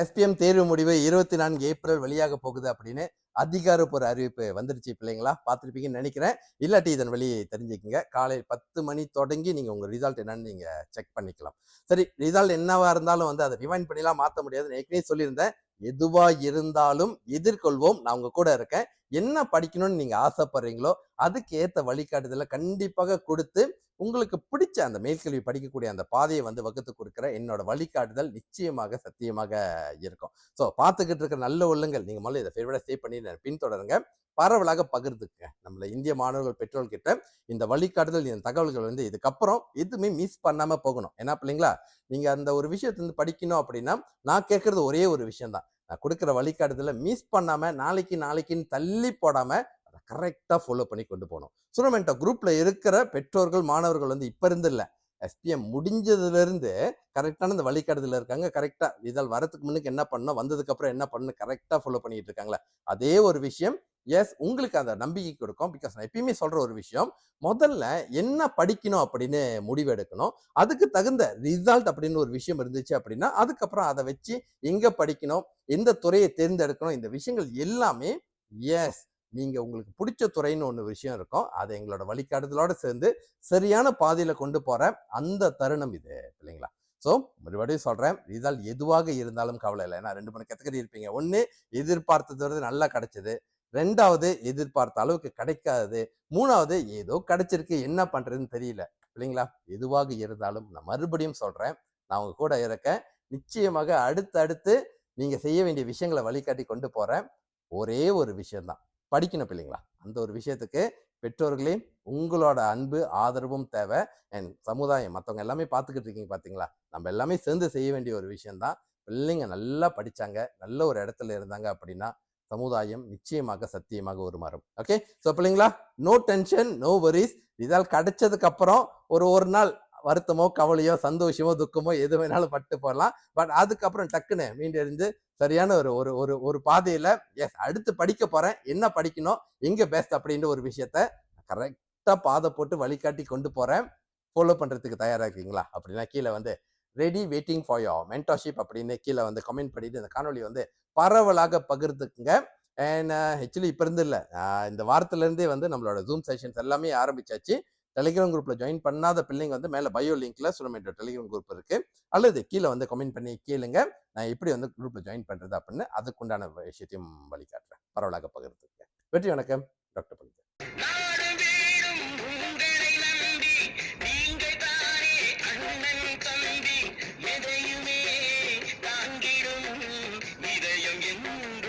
SPM தேர்வு முடிவு 24 April வெளியாக போகுது அப்படின்னு அதிகாரப்பூர்வ அறிவிப்பு வந்துருச்சு பிள்ளைங்களா. பார்த்துருப்பீங்கன்னு நினைக்கிறேன். இல்லாட்டி இதன் வழி தெரிஞ்சுக்கங்க. காலை 10 மணி தொடங்கி நீங்க உங்க ரிசல்ட் என்னன்னு நீங்க செக் பண்ணிக்கலாம். சரி, ரிசல்ட் என்னவா இருந்தாலும் வந்து அதை ரிவைண்ட் பண்ணிலாம் மாற்ற முடியாது. ஏற்கனவே சொல்லியிருந்தேன், எதுவா இருந்தாலும் எதிர்கொள்வோம். நான் உங்க கூட இருக்கேன். என்ன படிக்கணும்னு நீங்க ஆசைப்படுறீங்களோ அதுக்கு ஏத்த வழிகாட்டுதலை கண்டிப்பாக கொடுத்து உங்களுக்கு பிடிச்ச அந்த மேல்கல்வி படிக்கக்கூடிய அந்த பாதையை வந்து வகுத்து கொடுக்குற என்னோட வழிகாட்டுதல் நிச்சயமாக சத்தியமாக இருக்கும். ஸோ பார்த்துக்கிட்டு இருக்கிற நல்ல உள்ளங்கள் நீங்க முதல்ல இதை ஃபேவரட் சேவ் பண்ணி பின்தொடருங்க. பரவலாக பகிர்ந்துக்குங்க. நம்மள இந்திய மாணவர்கள் பெற்றோர் கிட்ட இந்த வழிகாட்டுதல், இந்த தகவல்கள் வந்து இதுக்கப்புறம் எதுவுமே மிஸ் பண்ணாம போகணும். ஏன்னா பிள்ளைங்களா, நீங்க அந்த ஒரு விஷயத்த வந்து படிக்கணும் அப்படின்னா நான் கேட்கறது ஒரே ஒரு விஷயம் தான். நான் கொடுக்குற வழிகாட்டுதல மிஸ் பண்ணாம நாளைக்குன்னு தள்ளி போடாம அதை கரெக்டா ஃபாலோ பண்ணி கொண்டு போகணும். சுனமெண்டோ குரூப்ல இருக்கிற பெற்றோர்கள் மாணவர்கள் வந்து இப்ப இருந்து இல்ல, எஸ்பிஎம் முடிஞ்சதுல இருந்து கரெக்டான இந்த வழிகாட்டுதல இருக்காங்க. கரெக்டா ரிசல்ட் வரதுக்கு முன்னுக்கு என்ன பண்ணணும், வந்ததுக்கு அப்புறம் என்ன பண்ணணும் கரெக்டா ஃபாலோ பண்ணிட்டு இருக்காங்களா. அதே ஒரு விஷயம் எஸ் உங்களுக்கு அந்த நம்பிக்கை கொடுக்கும். பிகாஸ் நான் எப்பயுமே சொல்ற ஒரு விஷயம், முதல்ல என்ன படிக்கணும் அப்படின்னு முடிவு எடுக்கணும். அதுக்கு தகுந்த ரிசல்ட் அப்படின்னு ஒரு விஷயம் இருந்துச்சு அப்படின்னா அதுக்கப்புறம் அதை வச்சு எங்க படிக்கணும், எந்த துறையை தேர்ந்தெடுக்கணும், இந்த விஷயங்கள் எல்லாமே எஸ் நீங்க உங்களுக்கு பிடிச்ச துறைன்னு ஒன்று விஷயம் இருக்கும். அதை எங்களோட வழிகாட்டுதலோட சேர்ந்து சரியான பாதையில கொண்டு போற அந்த தருணம் இது இல்லைங்களா. ஸோ மறுபடியும் சொல்றேன், ரிசல்ட் எதுவாக இருந்தாலும் கவலை இல்லை. ஏன்னா 2 கேட்டகரி இருப்பீங்க. ஒன்று எதிர்பார்த்தது நல்லா கிடைச்சது, 2வது எதிர்பார்த்த அளவுக்கு கிடைக்காது, 3வது ஏதோ கிடைச்சிருக்கு என்ன பண்றதுன்னு தெரியல. இல்லைங்களா, எதுவாக இருந்தாலும் நான் மறுபடியும் சொல்றேன், நான் உங்க கூட இருக்கேன். நிச்சயமாக அடுத்தடுத்து நீங்க செய்ய வேண்டிய விஷயங்களை வழிகாட்டி கொண்டு போறேன். ஒரே ஒரு விஷயம்தான், படிக்கணும் பிள்ளைங்களா. அந்த ஒரு விஷயத்துக்கு பெற்றோர்களே உங்களோட அன்பு ஆதரவும் தேவை. அண்ட் சமுதாயம் மற்றவங்க எல்லாமே பார்த்துக்கிட்டு இருக்கீங்க பார்த்தீங்களா, நம்ம எல்லாமே சேர்ந்து செய்ய வேண்டிய ஒரு விஷயம்தான். பிள்ளைங்க நல்லா படிச்சாங்க, நல்ல ஒரு இடத்துல இருந்தாங்க அப்படின்னா சமுதாயம் நிச்சயமாக சத்தியமாக உருமாறும். ஓகே, ஸோ பிள்ளைங்களா, no tension, no worries. Result கிடைச்சதுக்கு அப்புறம் ஒரு நாள் வருத்தமோ கவலையோ சந்தோஷமோ துக்கமோ எது வேணாலும் பட்டு போடலாம். பட் அதுக்கப்புறம் டக்குன்னு மீண்டும் இருந்து சரியான ஒரு ஒரு ஒரு ஒரு பாதையில எஸ் அடுத்து படிக்க போறேன், என்ன படிக்கணும், எங்க பெஸ்ட் அப்படின்ற ஒரு விஷயத்த கரெக்டா பாதை போட்டு வழிகாட்டி கொண்டு போறேன். ஃபாலோ பண்றதுக்கு தயாரா இருக்கீங்களா? அப்படின்னா கீழே வந்து ready waiting for your mentorship அப்படின்னு கீழே வந்து கமெண்ட் பண்ணிட்டு இந்த காணொலி வந்து பரவலாக பகிர்ந்துக்குங்க. அண்ட் ஆக்சுவலி இப்போ இருந்து இல்லை, இந்த வாரத்துல இருந்தே வந்து நம்மளோட ஜூம் செஷன்ஸ் எல்லாமே ஆரம்பிச்சாச்சு. டெலிகிராம் குரூப்ல ஜாயின் பண்ணாத பிள்ளைங்க வந்து மேல பயோ லிங்க்ல சுனமெண்டோ டெலிகிராம் குரூப் இருக்கு, அல்லது கீழே வந்து கமெண்ட் பண்ணி கேளுங்க. நான் எப்படி வந்து குரூப்ல ஜாயின் பண்றது அப்படின்னு அதுக்குண்டான விஷயத்தையும் வழிகாட்டுறேன். பரவலாக பகிர்ந்துக்குங்க. வெற்றி வணக்கம். டாக்டர் பண்டிதர். எதையுமே தாங்கிடும் இதயம்